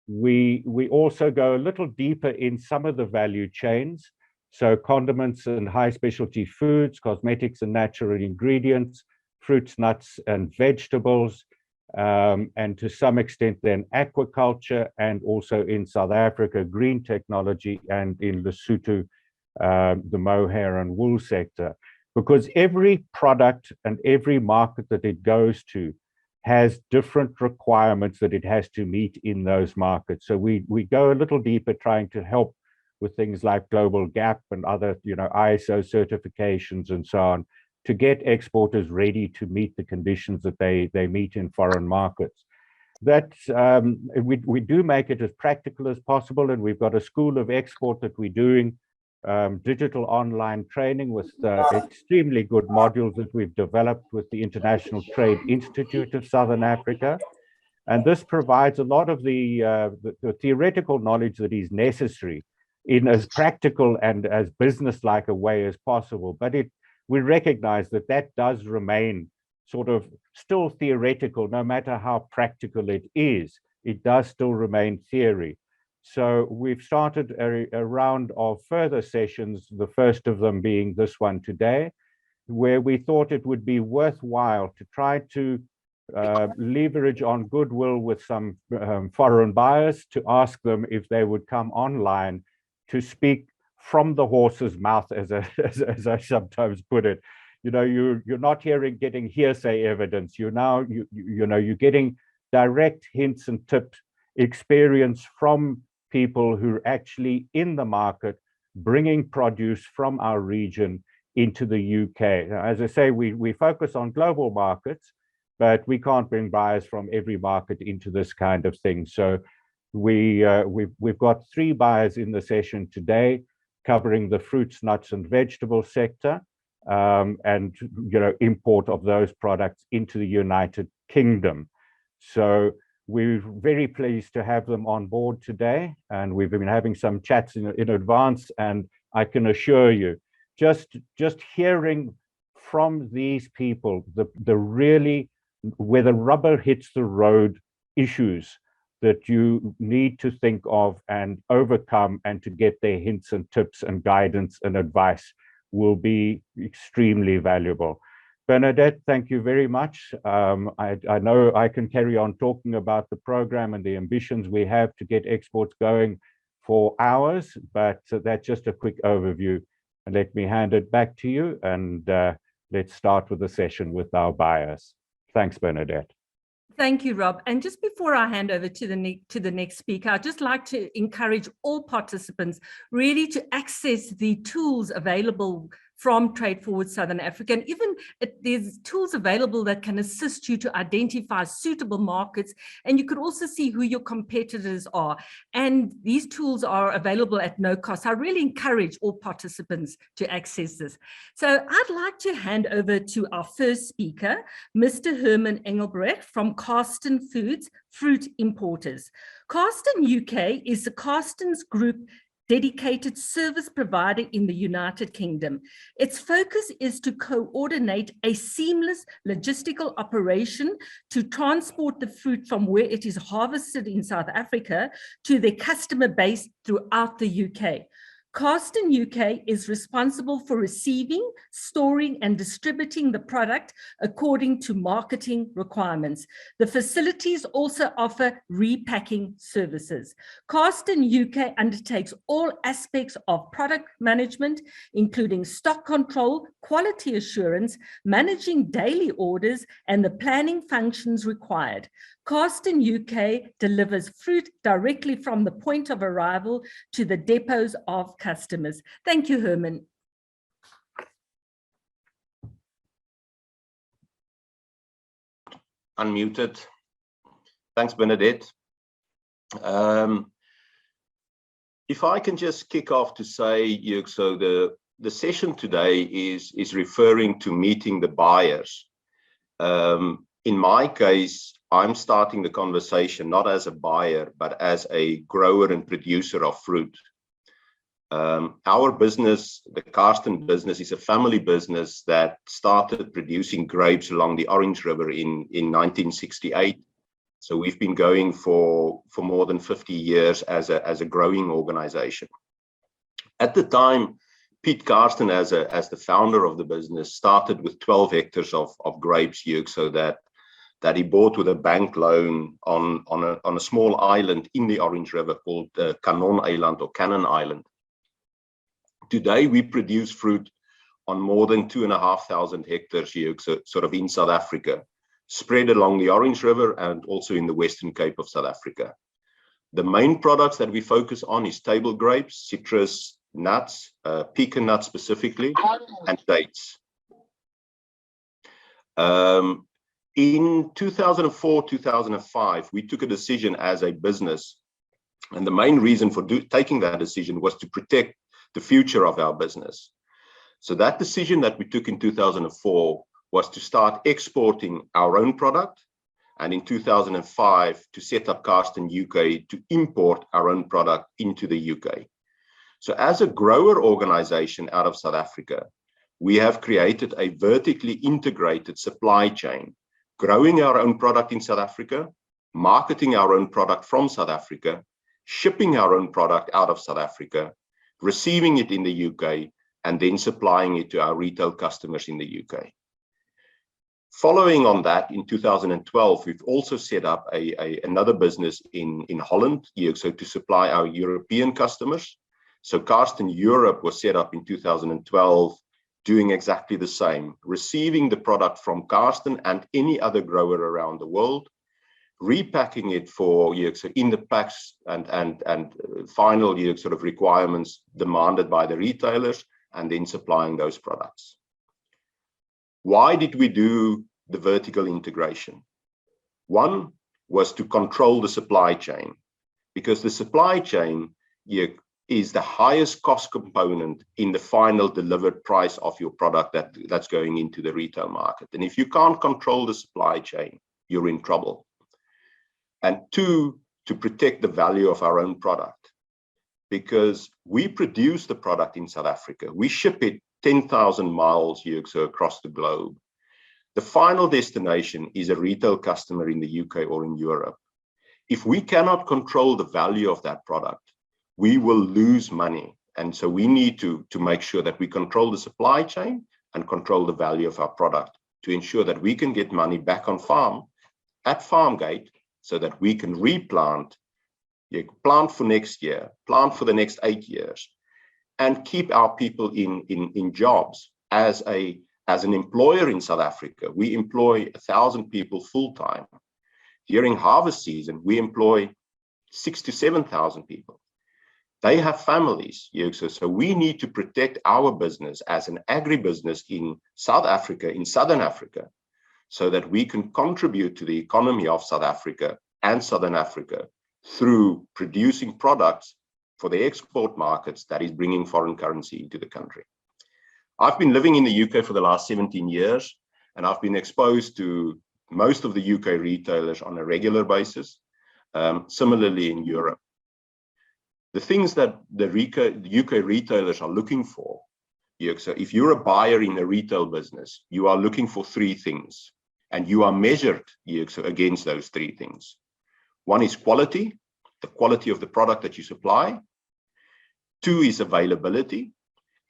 we also go a little deeper in some of the value chains. So condiments and high specialty foods, cosmetics and natural ingredients, fruits, nuts, and vegetables, and to some extent then aquaculture, and also in South Africa, green technology, and in Lesotho, the mohair and wool sector. Because every product and every market that it goes to has different requirements that it has to meet in those markets. So we go a little deeper trying to help with things like Global Gap and other, ISO certifications and so on, to get exporters ready to meet the conditions that they meet in foreign markets. That we do make it as practical as possible, and we've got a school of export that we're doing digital online training with extremely good modules that we've developed with the International Trade Institute of Southern Africa. And this provides a lot of the theoretical knowledge that is necessary in as practical and as business-like a way as possible. But we recognize that does remain sort of still theoretical, no matter how practical it is. It does still remain theory. So we've started a round of further sessions, the first of them being this one today, where we thought it would be worthwhile to try to leverage on goodwill with some foreign buyers, to ask them if they would come online to speak from the horse's mouth, as I sometimes put it. You're not getting hearsay evidence. You're getting direct hints and tips, experience from people who are actually in the market, bringing produce from our region into the UK. Now, as I say, we focus on global markets, but we can't bring buyers from every market into this kind of thing. So we've got 3 buyers in the session today, covering the fruits, nuts, and vegetable sector, and import of those products into the United Kingdom. So we're very pleased to have them on board today, and we've been having some chats in advance, and I can assure you, just hearing from these people, the really, where the rubber hits the road issues that you need to think of and overcome, and to get their hints and tips and guidance and advice will be extremely valuable. Bernadette, thank you very much. I know I can carry on talking about the program and the ambitions we have to get exports going for hours, but that's just a quick overview. And let me hand it back to you, and let's start with the session with our buyers. Thanks, Bernadette. Thank you, Rob. And just before I hand over to the next speaker, I'd just like to encourage all participants really to access the tools available from Trade Forward Southern Africa. And even there's tools available that can assist you to identify suitable markets, and you could also see who your competitors are. And these tools are available at no cost. I really encourage all participants to access this. So I'd like to hand over to our first speaker, Mr. Herman Engelbrecht from Karsten Foods, Fruit Importers. Karsten UK is the Karsten's Group dedicated service provider in the United Kingdom. Its focus is to coordinate a seamless logistical operation to transport the fruit from where it is harvested in South Africa to their customer base throughout the UK. Karsten UK is responsible for receiving, storing, and distributing the product according to marketing requirements. The facilities also offer repacking services. Karsten UK undertakes all aspects of product management, including stock control, quality assurance, managing daily orders, and the planning functions required. Karsten UK delivers fruit directly from the point of arrival to the depots of customers. Thank you, Herman. Unmuted. Thanks, Bernadette. If I can just kick off to say, Jörg, so the session today is referring to meeting the buyers. In my case, I'm starting the conversation not as a buyer, but as a grower and producer of fruit. Our business, the Karsten business, is a family business that started producing grapes along the Orange River in 1968. So we've been going for more than 50 years as a growing organization. At the time, Pete Karsten, as the founder of the business, started with 12 hectares of grapes, so that he bought with a bank loan on a small island in the Orange River called Cannon Island. Today, we produce fruit on more than 2,500 hectares, sort of in South Africa, spread along the Orange River and also in the Western Cape of South Africa. The main products that we focus on is table grapes, citrus, nuts, pecan nuts specifically, and dates. In 2004, 2005, we took a decision as a business, and the main reason for taking that decision was to protect the future of our business. So that decision that we took in 2004 was to start exporting our own product, and in 2005 to set up Karsten UK to import our own product into the UK. So as a grower organization out of South Africa, we have created a vertically integrated supply chain, growing our own product in South Africa, marketing our own product from South Africa, shipping our own product out of South Africa, receiving it in the UK, and then supplying it to our retail customers in the UK. Following on that, in 2012, we've also set up another business in Holland, so to supply our European customers. So Karsten Europe was set up in 2012, doing exactly the same, receiving the product from Karsten and any other grower around the world, repacking it for so in the packs and final sort of requirements demanded by the retailers, and then supplying those products. Why did we do the vertical integration? One was to control the supply chain, because the supply chain is the highest cost component in the final delivered price of your product that's going into the retail market. And if you can't control the supply chain, you're in trouble. And two, to protect the value of our own product, because we produce the product in South Africa. We ship it 10,000 miles so across the globe. The final destination is a retail customer in the UK or in Europe. If we cannot control the value of that product, we will lose money. And so we need to make sure that we control the supply chain and control the value of our product to ensure that we can get money back on farm at farm gate, so that we can replant, plant for next year, plant for the next 8 years, and keep our people in jobs. As an employer in South Africa, we employ 1,000 people full-time. During harvest season, we employ 6,000 to 7,000 people. They have families, so we need to protect our business as an agribusiness in South Africa, in Southern Africa, so that we can contribute to the economy of South Africa and Southern Africa through producing products for the export markets that is bringing foreign currency into the country. I've been living in the UK for the last 17 years, and I've been exposed to most of the UK retailers on a regular basis, similarly in Europe. The things that the UK retailers are looking for, so if you're a buyer in a retail business, you are looking for three things, and you are measured so against those three things. One is quality, the quality of the product that you supply. Two is availability,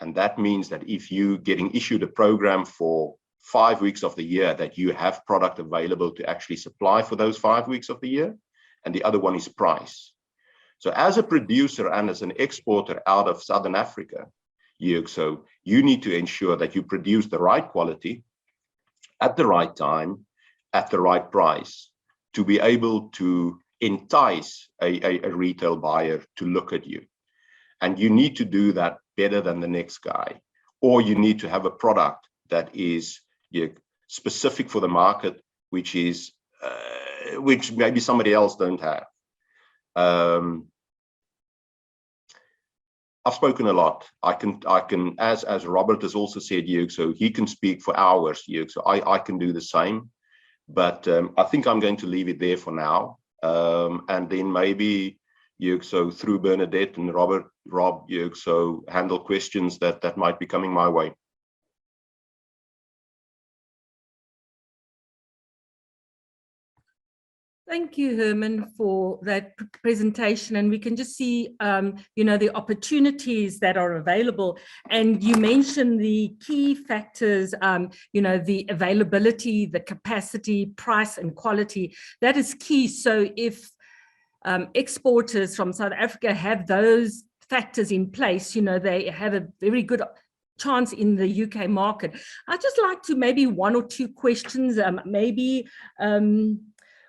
and that means that if you're getting issued a program for 5 weeks of the year, that you have product available to actually supply for those 5 weeks of the year. And the other one is price. So as a producer and as an exporter out of Southern Africa, so you need to ensure that you produce the right quality at the right time, at the right price, to be able to entice a retail buyer to look at you. And you need to do that better than the next guy, or you need to have a product that is specific for the market, which maybe somebody else don't have. I've spoken a lot. I can, as Robert has also said, so he can speak for hours, so I can do the same. But I think I'm going to leave it there for now, and then maybe so through Bernadette and Rob, so handle questions that might be coming my way. Thank you, Herman, for that presentation. And we can just see, the opportunities that are available. And you mentioned the key factors, the availability, the capacity, price, and quality. That is key. So if exporters from South Africa have those factors in place, they have a very good chance in the UK market. I'd just like to maybe one or two questions,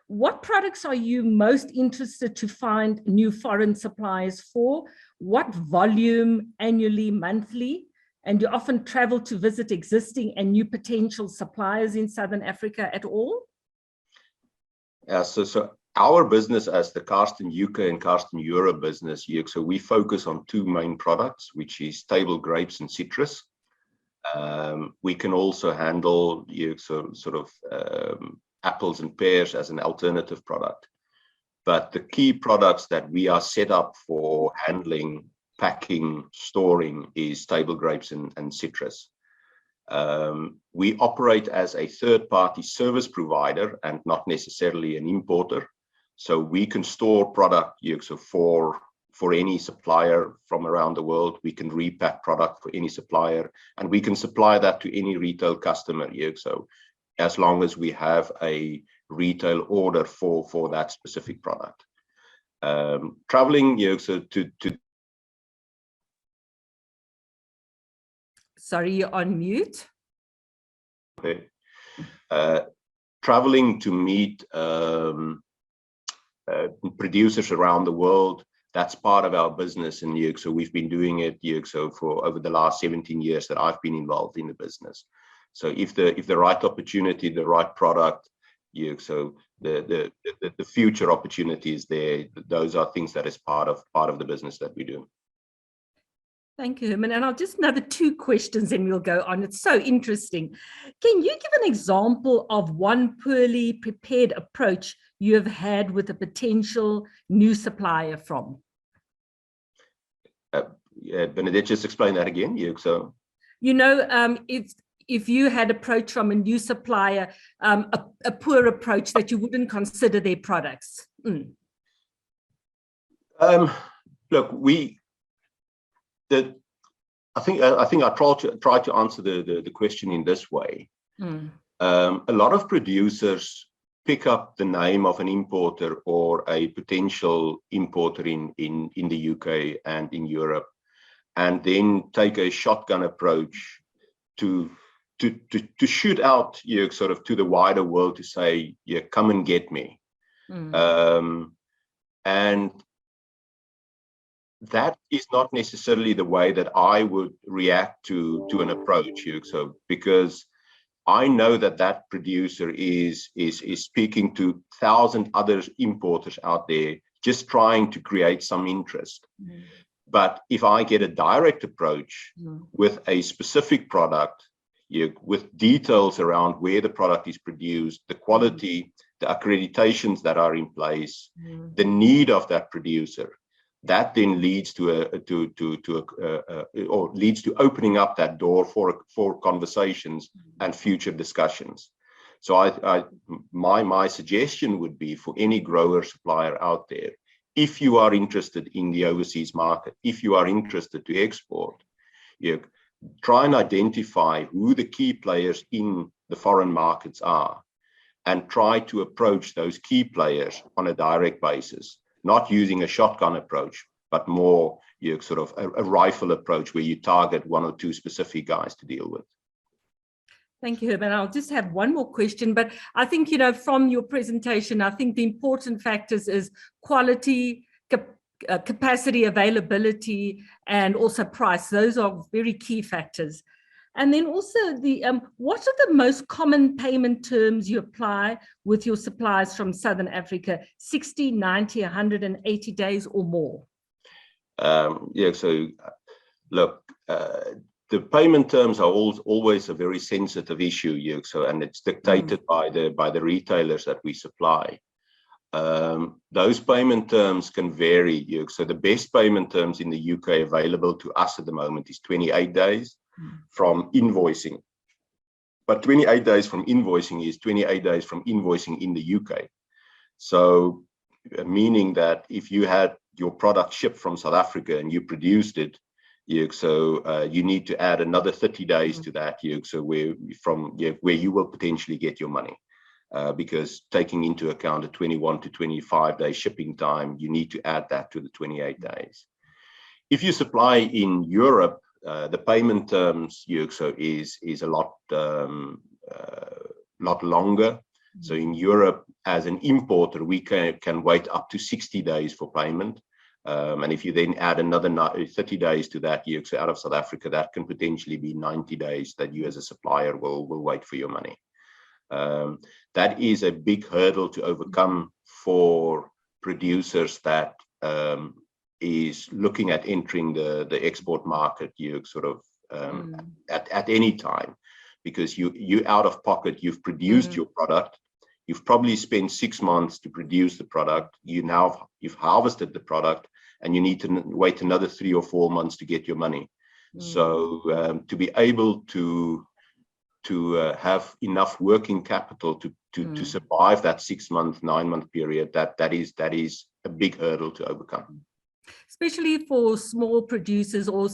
what products are you most interested to find new foreign suppliers for? What volume annually, monthly? And you often travel to visit existing and new potential suppliers in Southern Africa at all? Yeah, so our business as the Karsten UK and Karsten Europe business, so we focus on two main products, which is table grapes and citrus. We can also handle apples and pears as an alternative product. But the key products that we are set up for handling, packing, storing is table grapes and citrus. We operate as a third-party service provider and not necessarily an importer. So we can store product for any supplier from around the world. We can repack product for any supplier, and we can supply that to any retail customer. So as long as we have a retail order for that specific product. Traveling, Sorry, you're on mute. Okay. Traveling to meet producers around the world, that's part of our business in so we've been doing it for over the last 17 years that I've been involved in the business. So if the right opportunity, the right product, so the future opportunity is there. Those are things that is part of the business that we do. Thank you, Herman. And I'll just another two questions and we'll go on. It's so interesting. Can you give an example of one poorly prepared approach you have had with a potential new supplier from? Bernadette, just explain that again. So if you had approach from a new supplier, a poor approach that you wouldn't consider their products. Look, I think I try to answer the question in this way. A lot of producers pick up the name of an importer or a potential importer in the UK and in Europe, and then take a shotgun approach to shoot out to the wider world to say, come and get me. And that is not necessarily the way that I would react to an approach, so because I know that producer is speaking to 1,000 other importers out there, just trying to create some interest. But if I get a direct approach with a specific product, with details around where the product is produced, the quality, the accreditations that are in place, the need of that producer, that then leads to opening up that door for conversations and future discussions. So my suggestion would be for any grower supplier out there, if you are interested in the overseas market, if you are interested to export, try and identify who the key players in the foreign markets are, and try to approach those key players on a direct basis, not using a shotgun approach, but more a rifle approach where you target one or two specific guys to deal with. Thank you, Herman. I'll just have one more question, but I think, from your presentation, I think the important factors is quality, capacity, availability, and also price. Those are very key factors. And then also what are the most common payment terms you apply with your suppliers from Southern Africa? 60, 90, 180 days or more? So look, the payment terms are always a very sensitive issue, and it's dictated by the retailers that we supply. Those payment terms can vary. So the best payment terms in the UK available to us at the moment is 28 days from invoicing. But 28 days from invoicing is 28 days from invoicing in the UK. So meaning that if you had your product shipped from South Africa and you produced it, you need to add another 30 days to that, so where you will potentially get your money. Because taking into account a 21 to 25 day shipping time, you need to add that to the 28 days. If you supply in Europe, the payment terms is a lot longer. So in Europe, as an importer, we can wait up to 60 days for payment. And if you then add another 30 days to that, so out of South Africa, that can potentially be 90 days that you as a supplier will wait for your money. That is a big hurdle to overcome for producers that is looking at entering the export market, at any time, because you out of pocket, you've produced your product, you've probably spent 6 months to produce the product, you've harvested the product, and you need to wait another 3 or 4 months to get your money. So to be able to have enough working capital to survive that 6 month, 9 month period, that is a big hurdle to overcome. Especially for small producers, or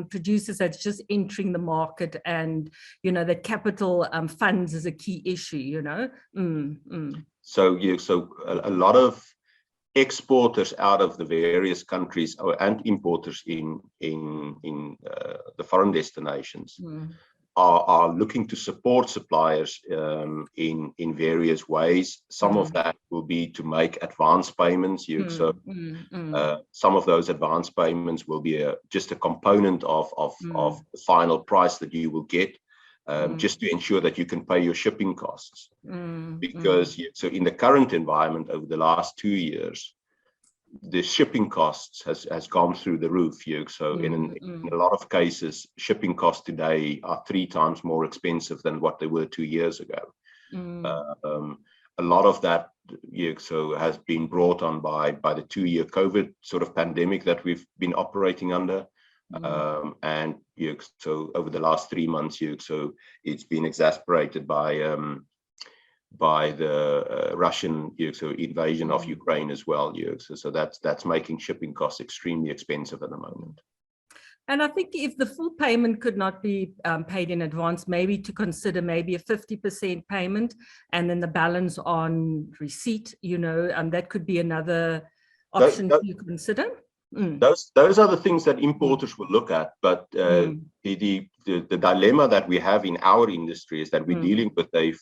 producers that's just entering the market, and that capital funds is a key issue. So a lot of exporters out of the various countries and importers in the foreign destinations are looking to support suppliers in various ways. Some of that will be to make advance payments. Some of those advance payments will be just a component of the final price that you will get, just to ensure that you can pay your shipping costs. Because so in the current environment over the last 2 years, the shipping costs has gone through the roof. So in a lot of cases, shipping costs today are 3 times more expensive than what they were 2 years ago. A lot of that has been brought on by the 2-year COVID sort of pandemic that we've been operating under. And so over the last 3 months, so it's been exacerbated by the Russian invasion of Ukraine as well. So that's making shipping costs extremely expensive at the moment. And I think if the full payment could not be paid in advance, maybe to consider maybe a 50% payment and then the balance on receipt, that could be another option to consider. Those are the things that importers will look at, but the dilemma that we have in our industry is that we're dealing with a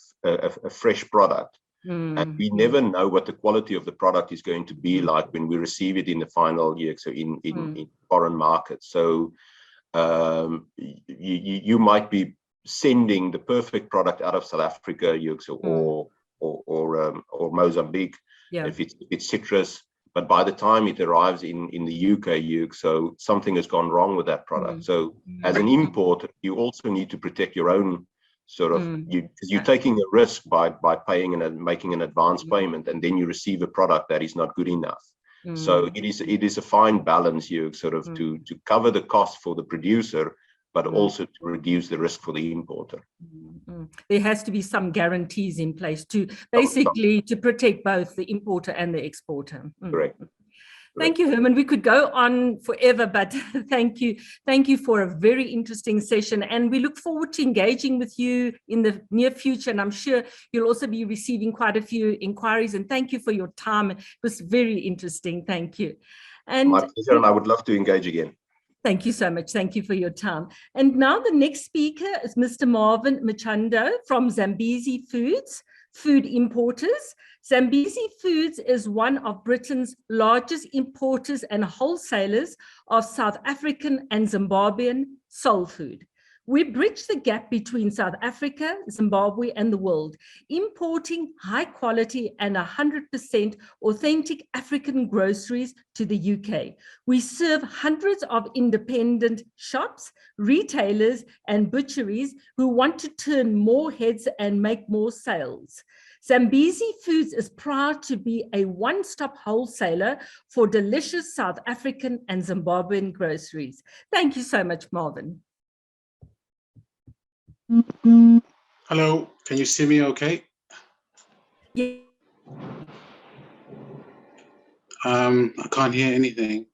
fresh product, and we never know what the quality of the product is going to be like when we receive it in the final year, so in foreign markets. So you might be sending the perfect product out of South Africa, or Mozambique, if it's citrus. But by the time it arrives in the UK, so something has gone wrong with that product. So as an importer, you also need to protect your own sort of, you're taking a risk by paying and making an advance payment, and then you receive a product that is not good enough. So it is a fine balance, to cover the cost for the producer, but also to reduce the risk for the importer. There has to be some guarantees in place to basically to protect both the importer and the exporter. Correct. Thank you, Herman. We could go on forever, but thank you. Thank you for a very interesting session. And we look forward to engaging with you in the near future. And I'm sure you'll also be receiving quite a few inquiries. And thank you for your time. It was very interesting. Thank you. And my pleasure, and I would love to engage again. Thank you so much. Thank you for your time. And now the next speaker is Mr. Marvin Machando from Zambezi Foods, food importers. Zambezi Foods is one of Britain's largest importers and wholesalers of South African and Zimbabwean soul food. We bridge the gap between South Africa, Zimbabwe, and the world, importing high quality and 100% authentic African groceries to the UK. We serve hundreds of independent shops, retailers, and butcheries who want to turn more heads and make more sales. Zambezi Foods is proud to be a one-stop wholesaler for delicious South African and Zimbabwean groceries. Thank you so much, Marvin. Hello, can you see me okay? Yeah. I can't hear anything.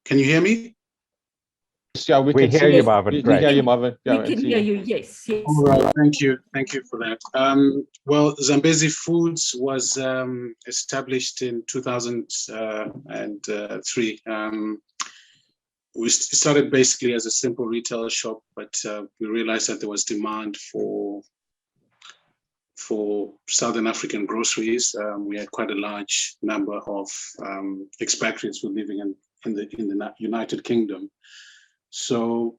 Can you hear me? Yeah, we can hear see you, Marvin. We Great. hear you, Marvin. Yeah, We can see hear you. you, yes, yes. All right, thank you for that. Well, Zambezi Foods was established in 2003. We started basically as a simple retail shop, but we realized that there was demand for Southern African groceries. We had quite a large number of expatriates who were living in the United Kingdom. So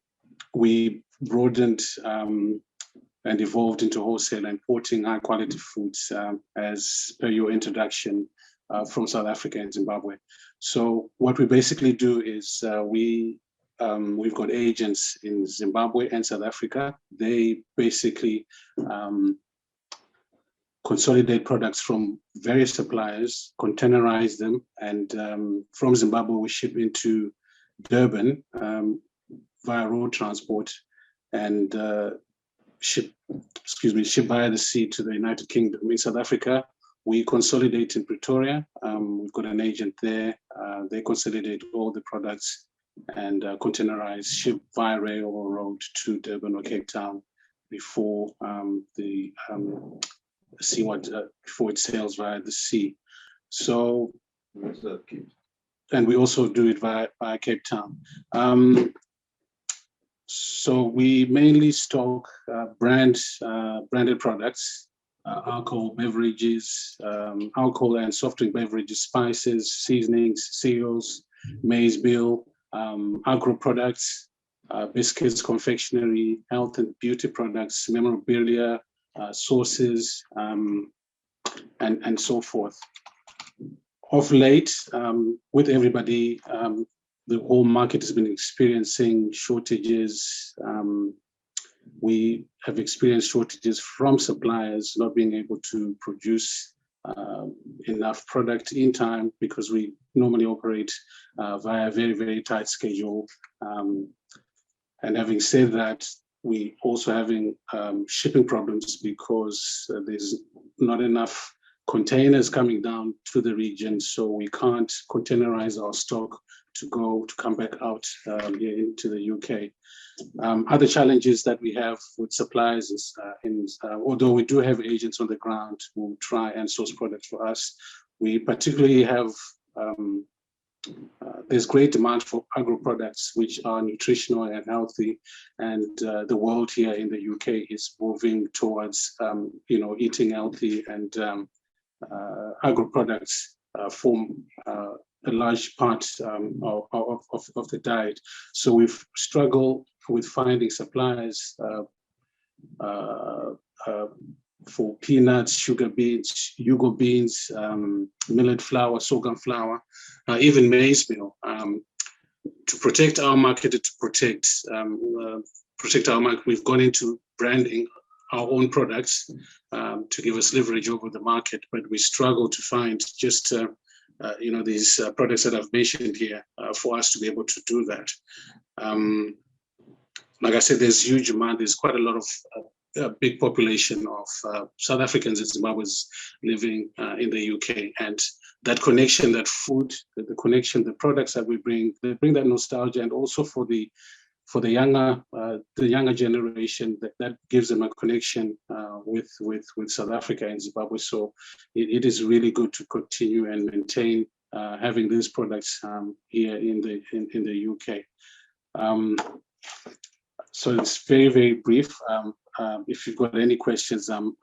we broadened and evolved into wholesale, importing high quality foods as per your introduction from South Africa and Zimbabwe. So what we basically do is we've got agents in Zimbabwe and South Africa. They basically consolidate products from various suppliers, containerize them, and from Zimbabwe we ship into Durban via road transport and ship via the sea to the United Kingdom. In South Africa, we consolidate in Pretoria. We've got an agent there. They consolidate all the products and containerize, ship via rail or road to Durban or Cape Town before before it sails via the sea. So, and we also do it via Cape Town. So we mainly stock branded products, alcohol beverages, alcohol and soft drink beverages, spices, seasonings, cereals, maize meal, agro products, biscuits, confectionery, health and beauty products, memorabilia, sauces, and so forth. Of late, with everybody, the whole market has been experiencing shortages. We have experienced shortages from suppliers not being able to produce enough product in time because we normally operate via a very, very tight schedule. And having said that, we also having shipping problems because there's not enough containers coming down to the region, so we can't containerize our stock to come back out here into the UK. Other challenges that we have with suppliers is, although we do have agents on the ground who try and source products for us, we particularly have there's great demand for agro products which are nutritional and healthy, and the world here in the UK is moving towards eating healthy, and agro products form a large part of the diet. So we've struggled with finding suppliers for peanuts, sugar beets, Yugo beans, millet flour, sorghum flour, even maize meal. To protect our market, to protect our market, we've gone into branding our own products to give us leverage over the market, but we struggle to find just these products that I've mentioned here for us to be able to do that. Like I said, there's huge demand. There's quite a lot of big population of South Africans and Zimbabweans living in the UK, and that connection, that food, the connection, the products that we bring, they bring that nostalgia, and also for the younger generation, that gives them a connection with South Africa and Zimbabwe. So it is really good to continue and maintain having these products here in the UK. So it's very, very brief. If you've got any questions, I'm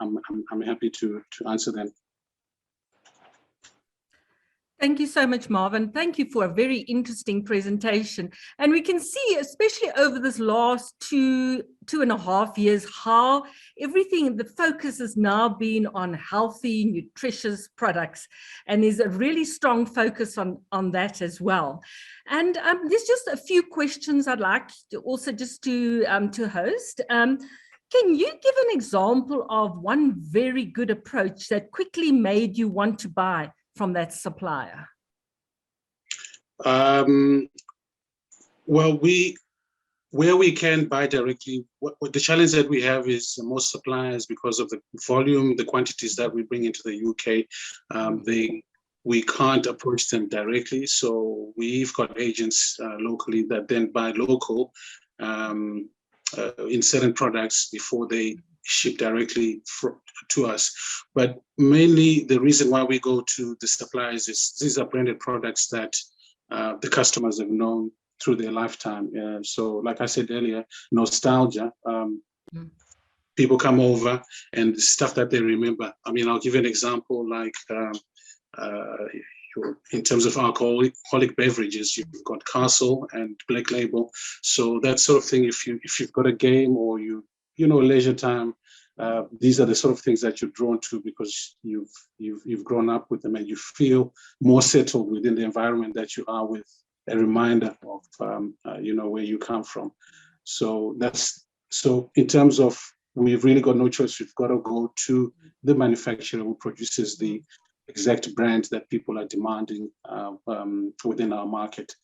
happy to answer them. Thank you so much, Marvin. Thank you for a very interesting presentation. And we can see, especially over this last two and a half years, how everything, the focus has now been on healthy, nutritious products. And there's a really strong focus on that as well. And there's just a few questions I'd like to also just to host. Can you give an example of one very good approach that quickly made you want to buy from that supplier? Well, where we can buy directly, what the challenge that we have is most suppliers, because of the volume, the quantities that we bring into the UK, we can't approach them directly. So we've got agents locally that then buy local in certain products before they ship directly to us. But mainly the reason why we go to the suppliers is these are branded products that the customers have known through their lifetime. So like I said earlier, nostalgia. People come over and the stuff that they remember. I mean, I'll give you an example, like in terms of alcoholic beverages, you've got Castle and Black Label. So that sort of thing, if you've got a game or you know leisure time, these are the sort of things that you're drawn to because you've grown up with them and you feel more settled within the environment that you are with. A reminder of you know where you come from. So in terms of, we've really got no choice. We've got to go to the manufacturer who produces the exact brand that people are demanding within our market.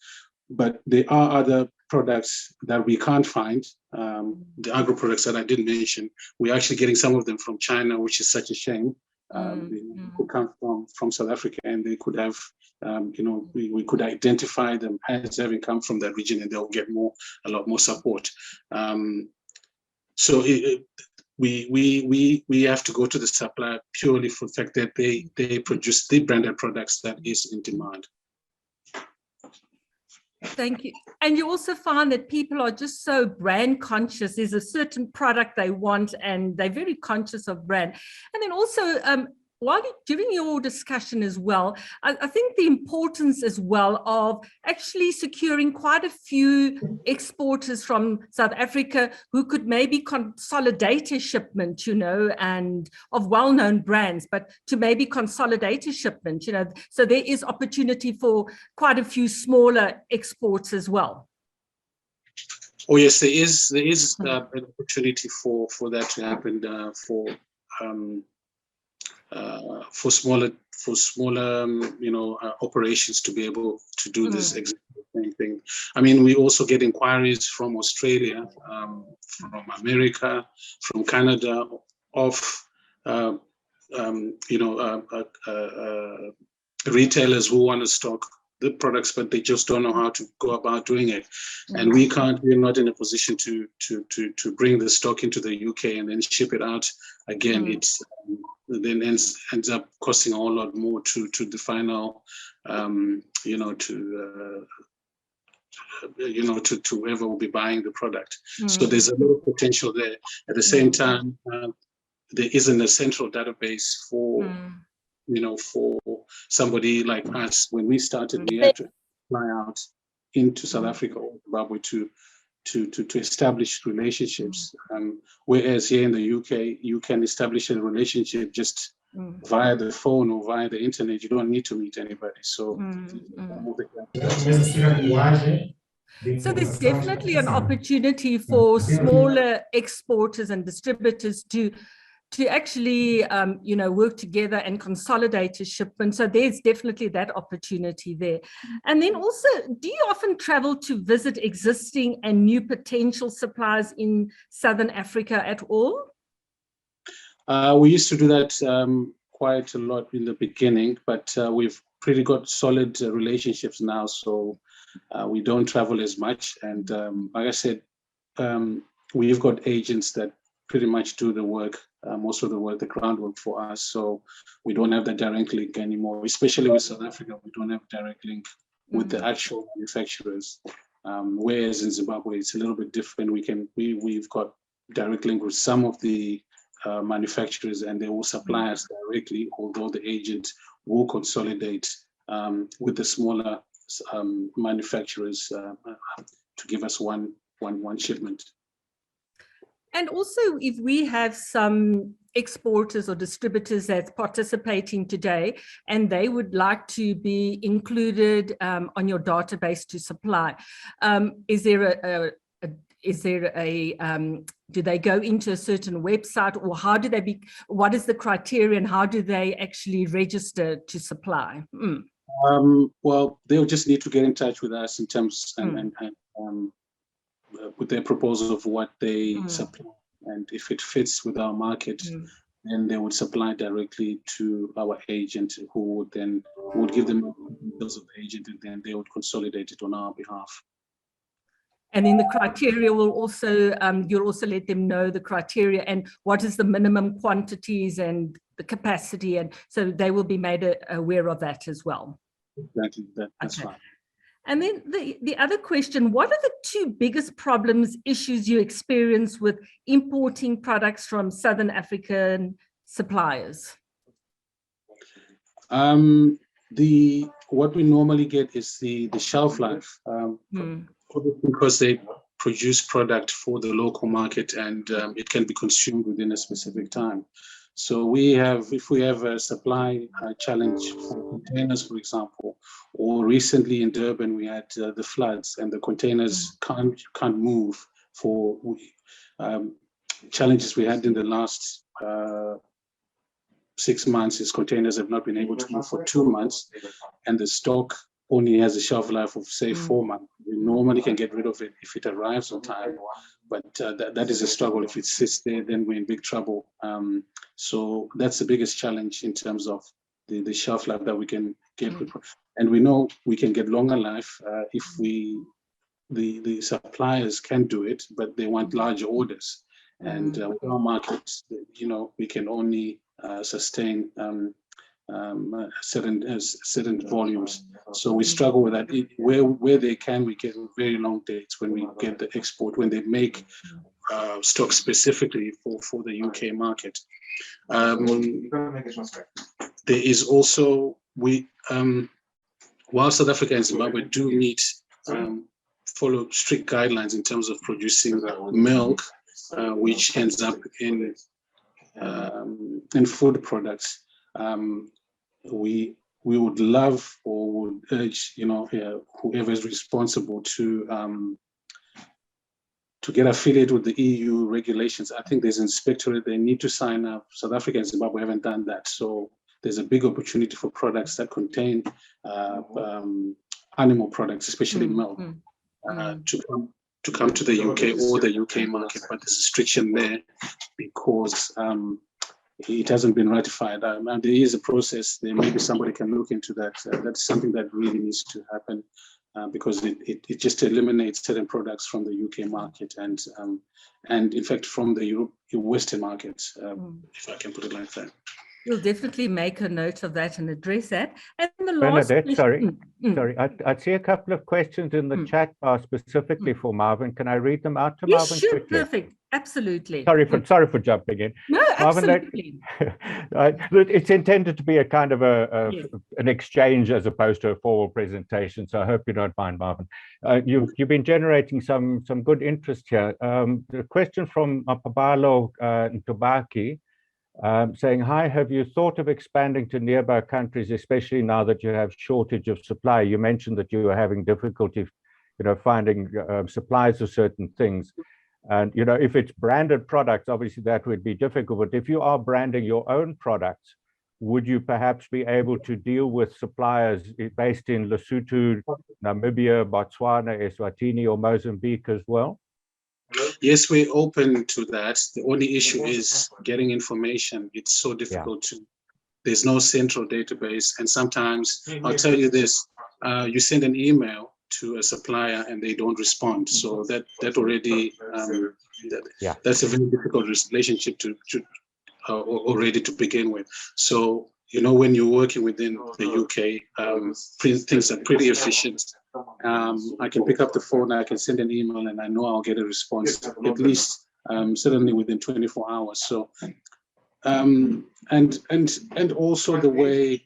But there are other products that we can't find. The agro products that I didn't mention, we're actually getting some of them from China, which is such a shame. They could come from South Africa, and they could have, you know, we could identify them as having come from that region, and they'll get a lot more support. So we have to go to the supplier purely for the fact that they produce the branded products that is in demand. Thank you. And you also find that people are just so brand conscious. There's a certain product they want and they're very conscious of brand. And then also, during your discussion as well, I think the importance as well of actually securing quite a few exporters from South Africa who could maybe consolidate a shipment, you know, and of well-known brands, but to maybe consolidate a shipment, you know, so there is opportunity for quite a few smaller exports as well. Oh yes, there is an opportunity for that to happen for smaller you know operations to be able to do this exact same thing. I mean, we also get inquiries from Australia, from America, from Canada, of you know retailers who want to stock the products, but they just don't know how to go about doing it. And we're not in a position to bring the stock into the UK and then ship it out again. It's then ends up costing a whole lot more to the final, you know, to whoever will be buying the product. So there's a lot of potential there. At the same time, there isn't a central database for, you know, for somebody like us. When we started, we had to fly out into South Africa or Zimbabwe to establish relationships. Whereas here in the UK, you can establish a relationship just via the phone or via the internet. You don't need to meet anybody. So, so there's definitely an opportunity for smaller exporters and distributors to actually, you know, work together and consolidate a shipment. So there's definitely that opportunity there. And then also, do you often travel to visit existing and new potential suppliers in Southern Africa at all? We used to do that quite a lot in the beginning, but we've pretty got solid relationships now. So we don't travel as much. And like I said, we've got agents that pretty much do the work, most of the work, the groundwork for us. So we don't have that direct link anymore, especially with South Africa. We don't have direct link with the actual manufacturers. Whereas in Zimbabwe, it's a little bit different. We've got direct link with some of the manufacturers, and they will supply us directly, although the agent will consolidate with the smaller manufacturers to give us one shipment. And also, if we have some exporters or distributors that's participating today and they would like to be included on your database to supply, do they go into a certain website, or how do they what is the criteria and how do they actually register to supply? Well, they'll just need to get in touch with us in terms and with their proposal of what they supply, and if it fits with our market, then they would supply directly to our agent, who would give them details of the agent, and then they would consolidate it on our behalf. And then the criteria will also, you'll also let them know the criteria and what is the minimum quantities and the capacity. And so they will be made aware of that as well. Exactly, that's Okay. right. And then the other question, what are the two biggest problems, issues you experience with importing products from Southern African suppliers? What we normally get is the shelf life. Because they produce product for the local market, and it can be consumed within a specific time. So if we have a supply challenge for containers, for example, or recently in Durban we had the floods and the containers can't move for challenges we had in the last 6 months is containers have not been able to move for 2 months, and the stock only has a shelf life of, say, 4 months. We normally can get rid of it if it arrives on time, but that is a struggle. If it sits there, then we're in big trouble. So that's the biggest challenge in terms of the shelf life that we can get. And we know we can get longer life if the suppliers can do it, but they want larger orders. And with our market, we can only sustain certain volumes. So we struggle with that. Where they can, we get very long dates when we get the export, when they make stock specifically for the UK market. There is also, while South Africa and Zimbabwe do follow strict guidelines in terms of producing milk, which ends up in food products. We would love or would urge, whoever is responsible to get affiliated with the EU regulations. I think there's an inspectorate they need to sign up. South Africa and Zimbabwe haven't done that, so there's a big opportunity for products that contain animal products, especially milk, to come to the UK or the UK market. But there's a restriction there because it hasn't been ratified. And there is a process. There maybe somebody can look into that. That's something that really needs to happen because it just eliminates certain products from the UK market and in fact from the Western market, if I can put it like that. We'll definitely make a note of that and address that. And the last Bernadette, question, sorry, I see a couple of questions in the chat bar specifically for Marvin. Can I read them out to Marvin? Yes, sure, quickly? perfect, absolutely. Sorry for jumping in. No, Marvin, absolutely. it's intended to be a kind of an exchange as opposed to a formal presentation, so I hope you don't mind, Marvin. You've been generating some good interest here. The question from Mapabalo Ntobaki, saying, hi, have you thought of expanding to nearby countries, especially now that you have shortage of supply? You mentioned that you were having difficulty, finding supplies of certain things. And, if it's branded products, obviously that would be difficult. But if you are branding your own products, would you perhaps be able to deal with suppliers based in Lesotho, Namibia, Botswana, Eswatini, or Mozambique as well? Yes, we're open to that. The only issue is getting information. It's so difficult there's no central database. And sometimes, I'll tell you this, you send an email to a supplier and they don't respond. So that already, that's a very difficult relationship to already to begin with. So, when you're working within the UK, things are pretty efficient. I can pick up the phone, I can send an email, and I know I'll get a response at least certainly within 24 hours. So, and also the way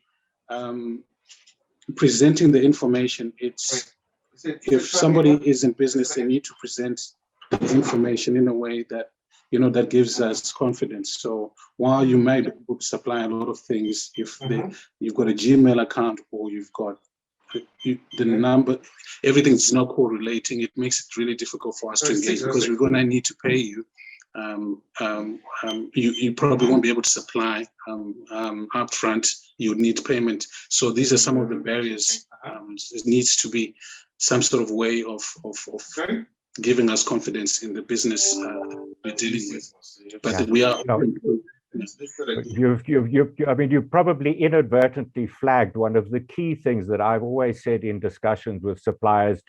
presenting the information, if somebody is in business, they need to present the information in a way that that gives us confidence. So while you might be able to supply a lot of things, if you've got a Gmail account or you've got the number, everything's not correlating, it makes it really difficult for us to engage because we're going to need to pay you. You probably won't be able to supply upfront. You would need payment. So these are some of the barriers. It needs to be some sort of way of giving us confidence in the business we're dealing with. But we are I mean, you've probably inadvertently flagged one of the key things that I've always said in discussions with suppliers,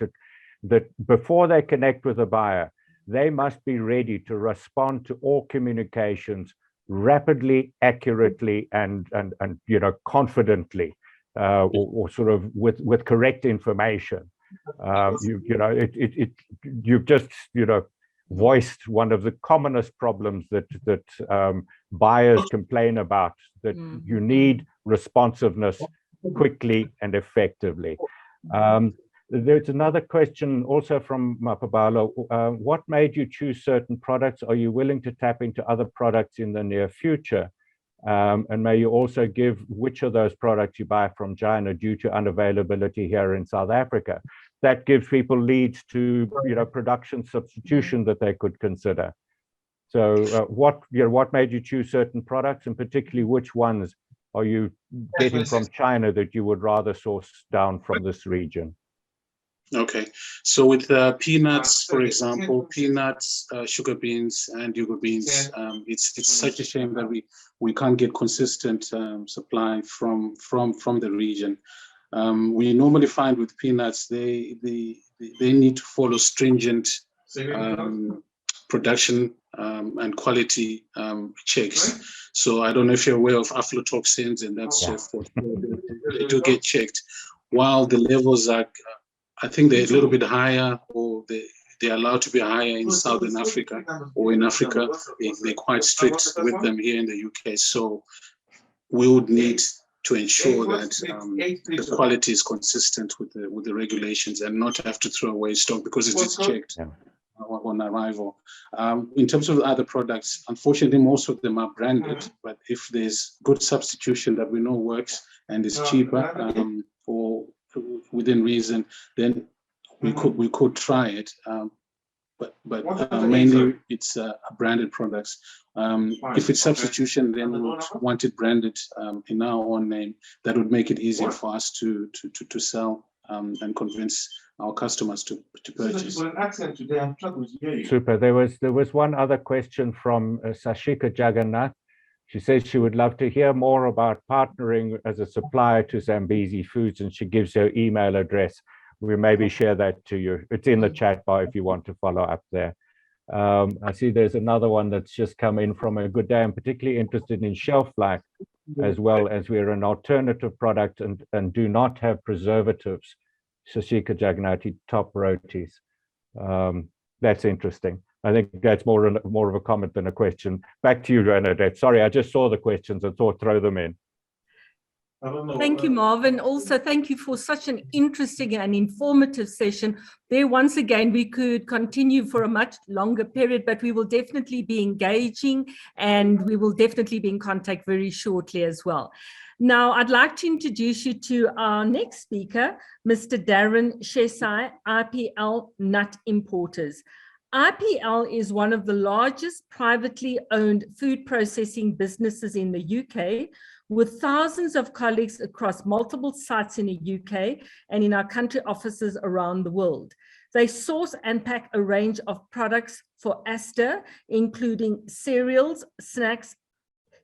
that before they connect with a buyer, they must be ready to respond to all communications rapidly, accurately, and confidently, or sort of with correct information. You've just voiced one of the commonest problems that buyers complain about, that you need responsiveness quickly and effectively. There's another question also from Mapabalo. What made you choose certain products? Are you willing to tap into other products in the near future? And may you also give which of those products you buy from China due to unavailability here in South Africa? That gives people leads to production substitution that they could consider. So what made you choose certain products, and particularly which ones are you getting from China that you would rather source down from this region? Okay, so with peanuts, for example, peanuts, sugar beans, and yogurt beans, it's such a shame that we can't get consistent supply from the region. We normally find with peanuts they need to follow stringent production and quality checks. So I don't know if you're aware of aflatoxins and that so forth. They do get checked. While the levels are, I think they're a little bit higher, or they're allowed to be higher in Southern Africa, or in Africa, they're quite strict with them here in the UK. So we would need to ensure that the quality is consistent with the regulations, and not have to throw away stock because it is checked on arrival. In terms of other products, unfortunately, most of them are branded, but if there's good substitution that we know works and is cheaper, or within reason, then we could try it. But mainly it's branded products. If it's substitution, then we would want it branded in our own name. That would make it easier for us to sell and convince our customers to purchase. Super. There was one other question from Sashika Jagannath. She says she would love to hear more about partnering as a supplier to Zambezi Foods, and she gives her email address. We'll maybe share that to you. It's in the chat bar if you want to follow up there. I see there's another one that's just come in from a good day. I'm particularly interested in shelf life, as well as we're an alternative product and do not have preservatives. Sashika Jagannath, top rotis. That's interesting. I think that's more of a comment than a question. Back to you, Bernadette. Sorry, I just saw the questions and thought throw them in. Thank you, Marvin. Also, thank you for such an interesting and informative session. There, once again, we could continue for a much longer period, but we will definitely be engaging, and we will definitely be in contact very shortly as well. Now, I'd like to introduce you to our next speaker, Mr. Darren Shesai, IPL Nut Importers. IPL is one of the largest privately owned food processing businesses in the UK, with thousands of colleagues across multiple sites in the UK and in our country offices around the world. They source and pack a range of products for Asda, including cereals, snacks,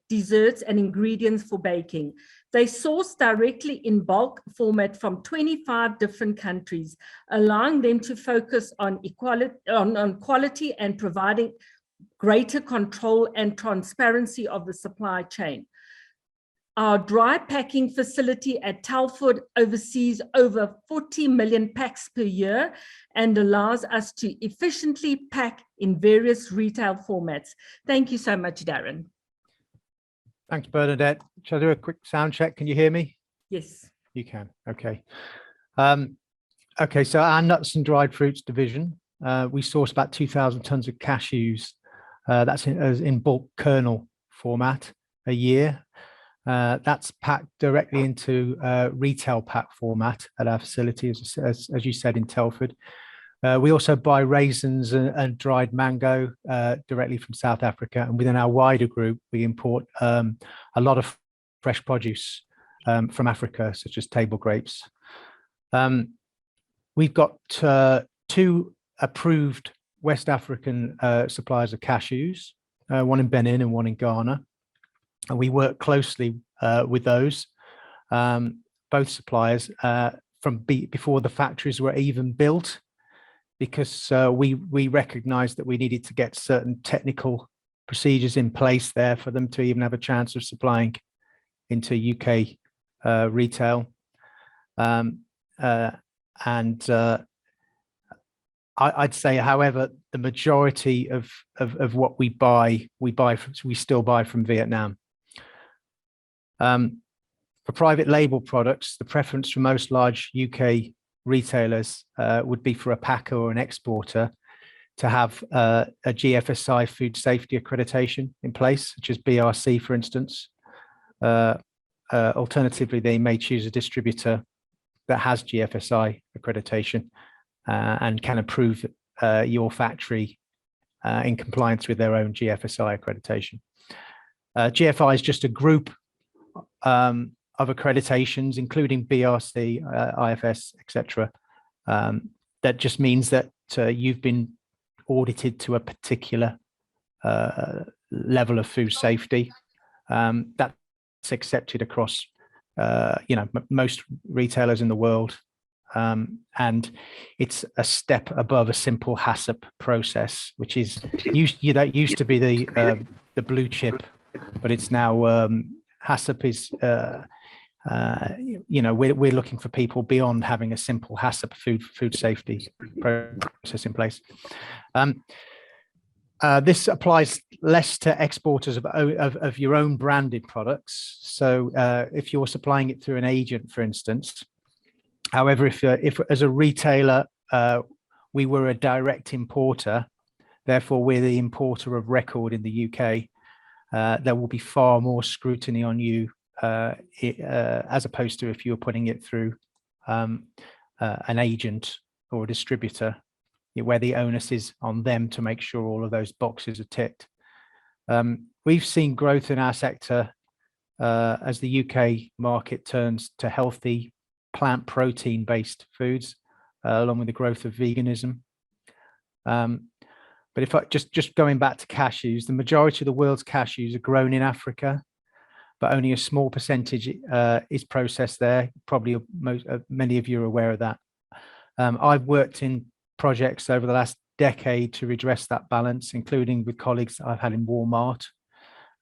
desserts, and ingredients for baking. They source directly in bulk format from 25 different countries, allowing them to focus on quality and providing greater control and transparency of the supply chain. Our dry packing facility at Telford oversees over 40 million packs per year and allows us to efficiently pack in various retail formats. Thank you so much, Darren. Thanks, Bernadette. Shall I do a quick sound check? Can you hear me? Yes. You can. Okay. Okay, so our nuts and dried fruits division, we source about 2,000 tons of cashews. That's in bulk kernel format a year. That's packed directly into retail pack format at our facility, as you said, in Telford. We also buy raisins and dried mango directly from South Africa. And within our wider group, we import a lot of fresh produce from Africa, such as table grapes. We've got 2 approved West African suppliers of cashews, one in Benin and one in Ghana. and we work closely with those, both suppliers, before the factories were even built, because we recognized that we needed to get certain technical procedures in place there for them to even have a chance of supplying into UK retail. I'd say, however, the majority of what we still buy from Vietnam. For private label products, the preference for most large UK retailers would be for a packer or an exporter to have a GFSI food safety accreditation in place, such as BRC, for instance. Alternatively, they may choose a distributor that has GFSI accreditation and can approve your factory in compliance with their own GFSI accreditation. GFI is just a group of accreditations, including BRC, IFS, etc. That just means that you've been audited to a particular level of food safety. That's accepted across, most retailers in the world, and it's a step above a simple HACCP process, which is that used to be the blue chip, but it's now HACCP is. We're looking for people beyond having a simple HACCP food safety process in place. This applies less to exporters of your own branded products. So if you're supplying it through an agent, for instance. However, if as a retailer, we were a direct importer, therefore we're the importer of record in the UK, there will be far more scrutiny on you as opposed to if you were putting it through an agent or a distributor, where the onus is on them to make sure all of those boxes are ticked. We've seen growth in our sector as the UK market turns to healthy plant protein based foods, along with the growth of veganism. But if I just going back to cashews, the majority of the world's cashews are grown in Africa, but only a small percentage is processed there. Probably many of you are aware of that. I've worked in projects over the last decade to redress that balance, including with colleagues I've had in Walmart.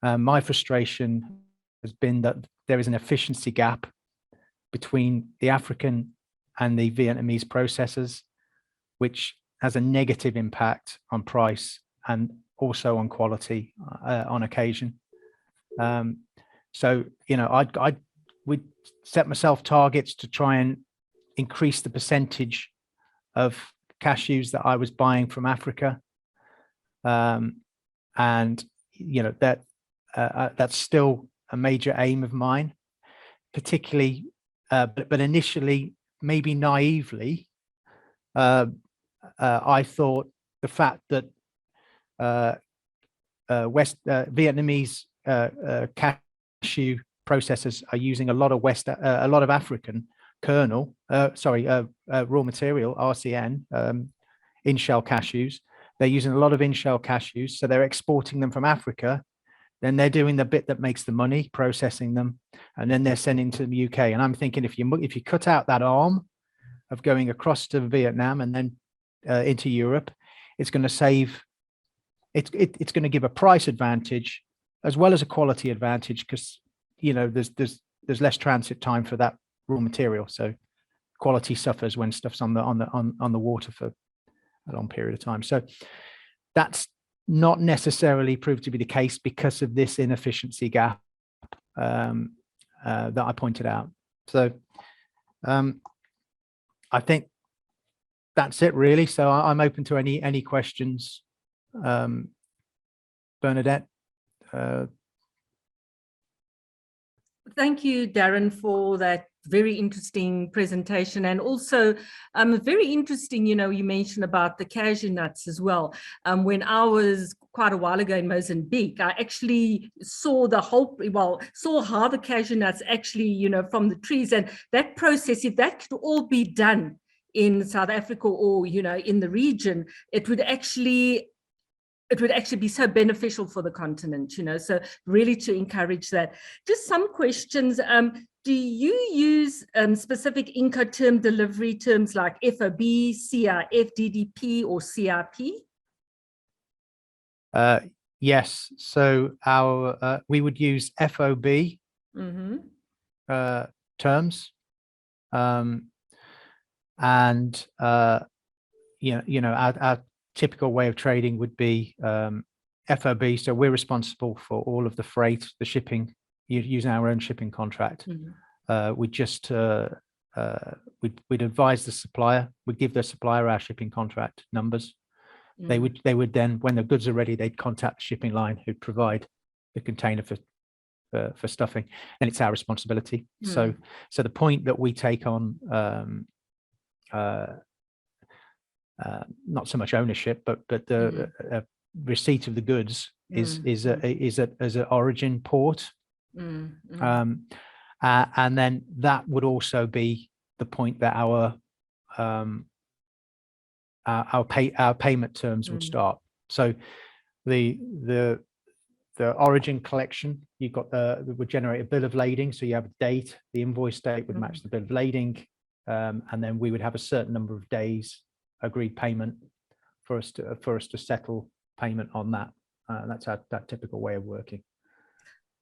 My frustration has been that there is an efficiency gap between the African and the Vietnamese processors, which has a negative impact on price and also on quality on occasion. So, I would set myself targets to try and increase the percentage of cashews that I was buying from Africa. And, that's still a major aim of mine, particularly, but initially, maybe naively, I thought the fact that Vietnamese cashew processors are using a lot of African kernel, raw material, RCN, in-shell cashews. They're using a lot of in-shell cashews, so they're exporting them from Africa. Then they're doing the bit that makes the money, processing them, and then they're sending to the UK. And I'm thinking, if you cut out that arm of going across to Vietnam and then into Europe, it's going to save. It's going to give a price advantage as well as a quality advantage, because there's less transit time for that raw material, so quality suffers when stuff's on the water for a long period of time. So that's not necessarily proved to be the case because of this inefficiency gap that I pointed out. So I think that's it really. So I'm open to any questions. Bernadette. Thank you, Darren, for that very interesting presentation. And also very interesting, you mentioned about the cashew nuts as well. When I was quite a while ago in Mozambique, I actually saw saw how the cashew nuts actually, from the trees, and that process, if that could all be done in South Africa or, in the region, it would actually it would actually be so beneficial for the continent, you know, so really to encourage that. Just some questions. Do you use specific Incoterm delivery terms like FOB, CIF, DDP, or CIP? Yes, so we would use FOB terms, and our typical way of trading would be FOB. So we're responsible for all of the freight, the shipping, using our own shipping contract. We'd advise the supplier. We'd give the supplier our shipping contract numbers. They would then, when the goods are ready, they'd contact the shipping line who'd provide the container for stuffing, and it's our responsibility. So the point that we take on, not so much ownership, but the receipt of the goods is an origin port, and then that would also be the point that our payment terms would start. So the origin collection, you've got would generate a bill of lading. So you have a date, the invoice date would match the bill of lading, and then we would have a certain number of days agreed payment for us to settle payment on that. That's that typical way of working.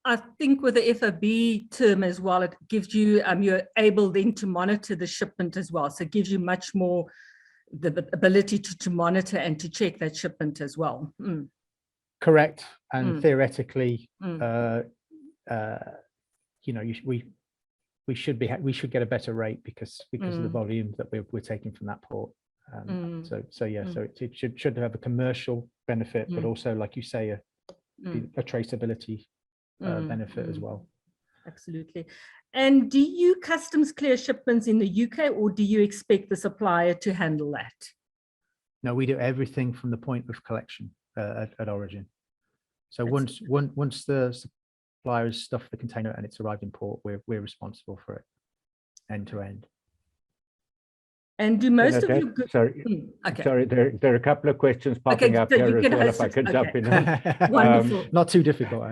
I think with the FOB term as well, it gives you you're able then to monitor the shipment as well. So it gives you much more the ability to monitor and to check that shipment as well. Correct. And theoretically, we should get a better rate because of the volume that we're taking from that port. So it should have a commercial benefit, but also, like you say, a traceability benefit as well. Absolutely. And do you customs clear shipments in the UK, or do you expect the supplier to handle that? No, we do everything from the point of collection at origin. So once the supplier has stuffed the container and it's arrived in port, we're responsible for it end to end. And do most of you? Sorry, there are a couple of questions popping up here as well, if I can jump in. Wonderful. Not too difficult.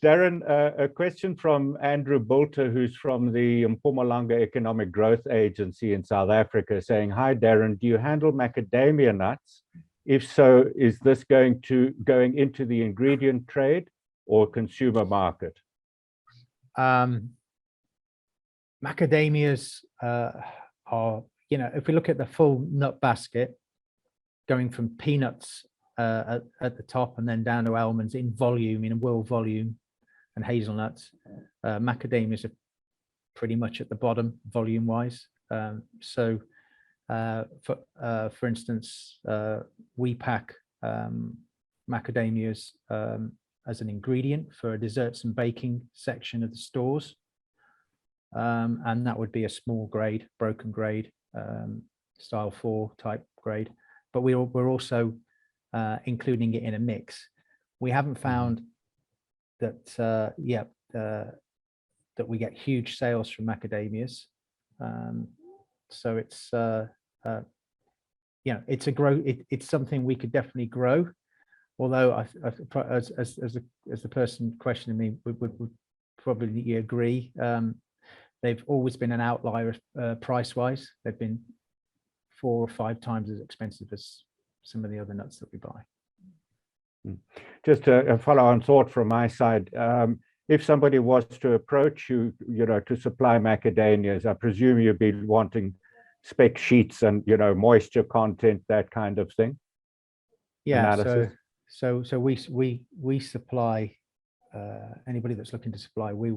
Darren, a question from Andrew Bolter, who's from the Mpumalanga Economic Growth Agency in South Africa, saying, "Hi, Darren, do you handle macadamia nuts? If so, is this going into the ingredient trade or consumer market?" Macadamias are, if we look at the full nut basket, going from peanuts at the top and then down to almonds in volume, in world volume, and hazelnuts, macadamias are pretty much at the bottom volume wise. For instance, we pack macadamias as an ingredient for a desserts and baking section of the stores. And that would be a small grade, broken grade, style 4 type grade. But we're also including it in a mix. We haven't found that yet that we get huge sales from macadamias. So it's it's a grow. It's something we could definitely grow. Although as the person questioning me would probably agree. They've always been an outlier price-wise. They've been 4 or 5 times as expensive as some of the other nuts that we buy. Just a follow-on thought from my side. If somebody was to approach you, to supply macadamias, I presume you'd be wanting spec sheets and, moisture content, that kind of thing. Yeah. Analysis. So we supply anybody that's looking to supply. We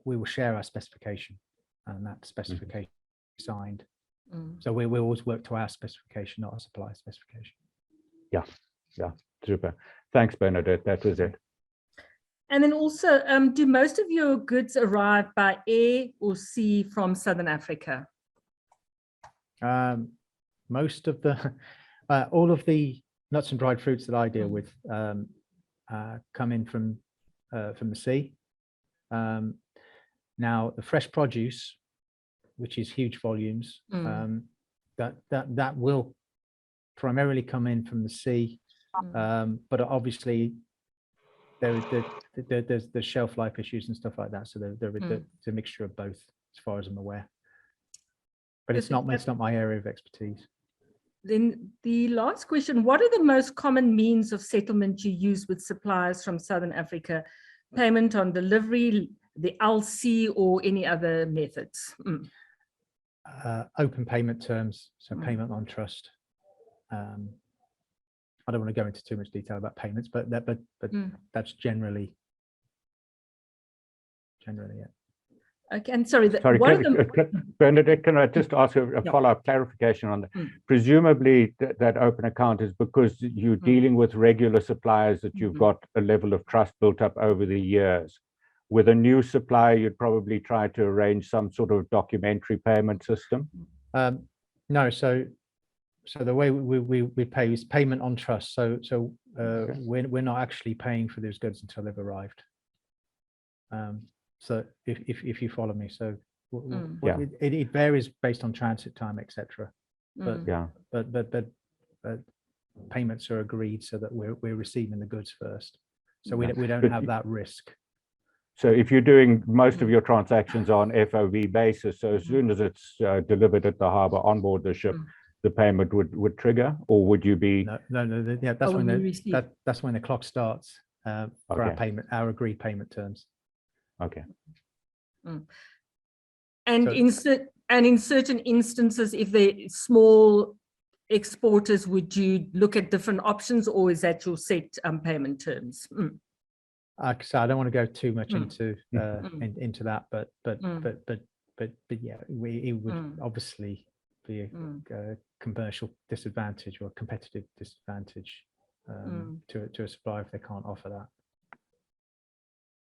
will share our specification, and that specification is signed. So we always work to our specification, not a supplier specification. Yeah, super. Thanks, Bernadette. That was it. And then also, do most of your goods arrive by air or sea from Southern Africa? Most of the, all of the nuts and dried fruits that I deal with come in from the sea. Now, the fresh produce, which is huge volumes. Mm. That will primarily come in from the sea, but obviously there's the shelf life issues and stuff like that. So it's a mixture of both, as far as I'm aware. But it's not my area of expertise. Then the last question, what are the most common means of settlement you use with suppliers from Southern Africa? Payment on delivery, the LC, or any other methods? Open payment terms, so payment on trust. I don't want to go into too much detail about payments, but that's generally it. Okay, and sorry, Bernadette, can I just ask a follow-up clarification on that? Presumably that open account is because you're dealing with regular suppliers that you've got a level of trust built up over the years. With a new supplier, you'd probably try to arrange some sort of documentary payment system? No, so the way we pay is payment on trust. So we're not actually paying for those goods until they've arrived. So if you follow me, so it varies based on transit time, etc. But payments are agreed so that we're receiving the goods first. So we don't have that risk. So if you're doing most of your transactions on FOB basis, so as soon as it's delivered at the harbour on board the ship, the payment would trigger, or would you be? No, yeah, that's when the clock starts for our agreed payment terms. Okay. And in certain instances, if they're small exporters, would you look at different options, or is that your set payment terms? So I don't want to go too much into that, but yeah, it would obviously be a commercial disadvantage or a competitive disadvantage to a supplier if they can't offer that.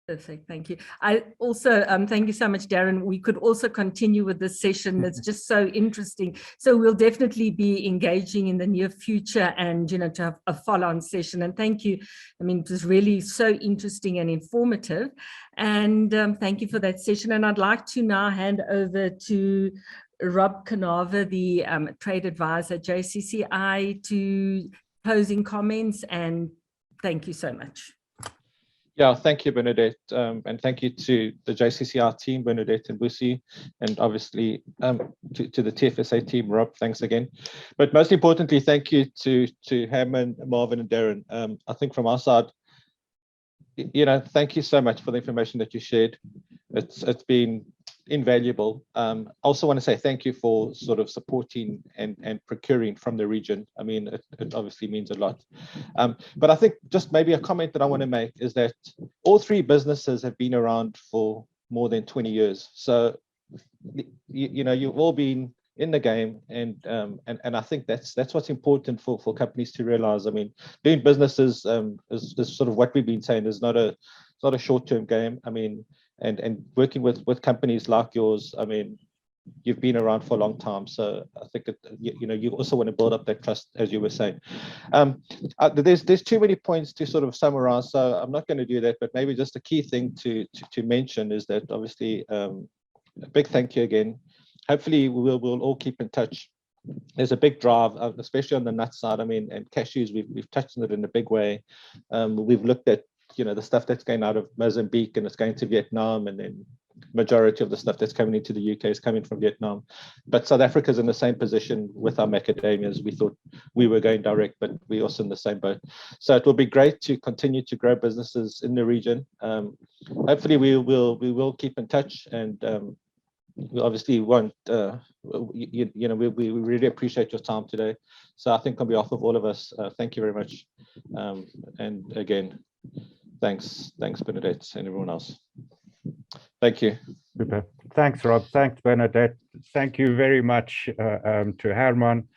Perfect, thank you. I also thank you so much, Darren. We could also continue with this session. It's just so interesting. So we'll definitely be engaging in the near future, and to have a follow-on session. And thank you. I mean, it was really so interesting and informative. And thank you for that session. And I'd like to now hand over to Rob Canava, the trade advisor, JCCI, to closing comments. And thank you so much. Yeah, thank you, Bernadette, and thank you to the JCCI team, Bernadette and Busi, and obviously to the TFSA team, Rob, thanks again. But most importantly, thank you to Herman, Marvin, and Darren. I think from our side, thank you so much for the information that you shared. It's been invaluable. I also want to say thank you for sort of supporting and procuring from the region. I mean, it obviously means a lot. But I think just maybe a comment that I want to make is that all three businesses have been around for more than 20 years. So, you've all been in the game, and I think that's what's important for companies to realize. I mean, doing businesses is sort of what we've been saying is not a short-term game. I mean, and working with companies like yours, I mean, you've been around for a long time. So I think you also want to build up that trust, as you were saying. There's too many points to sort of summarize, so I'm not going to do that. But maybe just a key thing to mention is that obviously a big thank you again. Hopefully we'll all keep in touch. There's a big drive, especially on the nut side. I mean, and cashews, we've touched on it in a big way. We've looked at the stuff that's going out of Mozambique and it's going to Vietnam, and then majority of the stuff that's coming into the UK is coming from Vietnam. But South Africa's in the same position with our macadamias. We thought we were going direct, but we're also in the same boat. So it will be great to continue to grow businesses in the region. Hopefully we will keep in touch, and we obviously want we really appreciate your time today. So I think on behalf of all of us, thank you very much, and again, thanks Bernadette and everyone else. Thank you. Super. Thanks, Rob. Thanks, Bernadette. Thank you very much to Herman,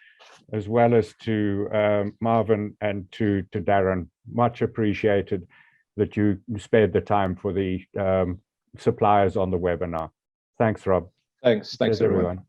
as well as to Marvin and to Darren. Much appreciated that you spared the time for the suppliers on the webinar. Thanks, Rob. Thanks everyone.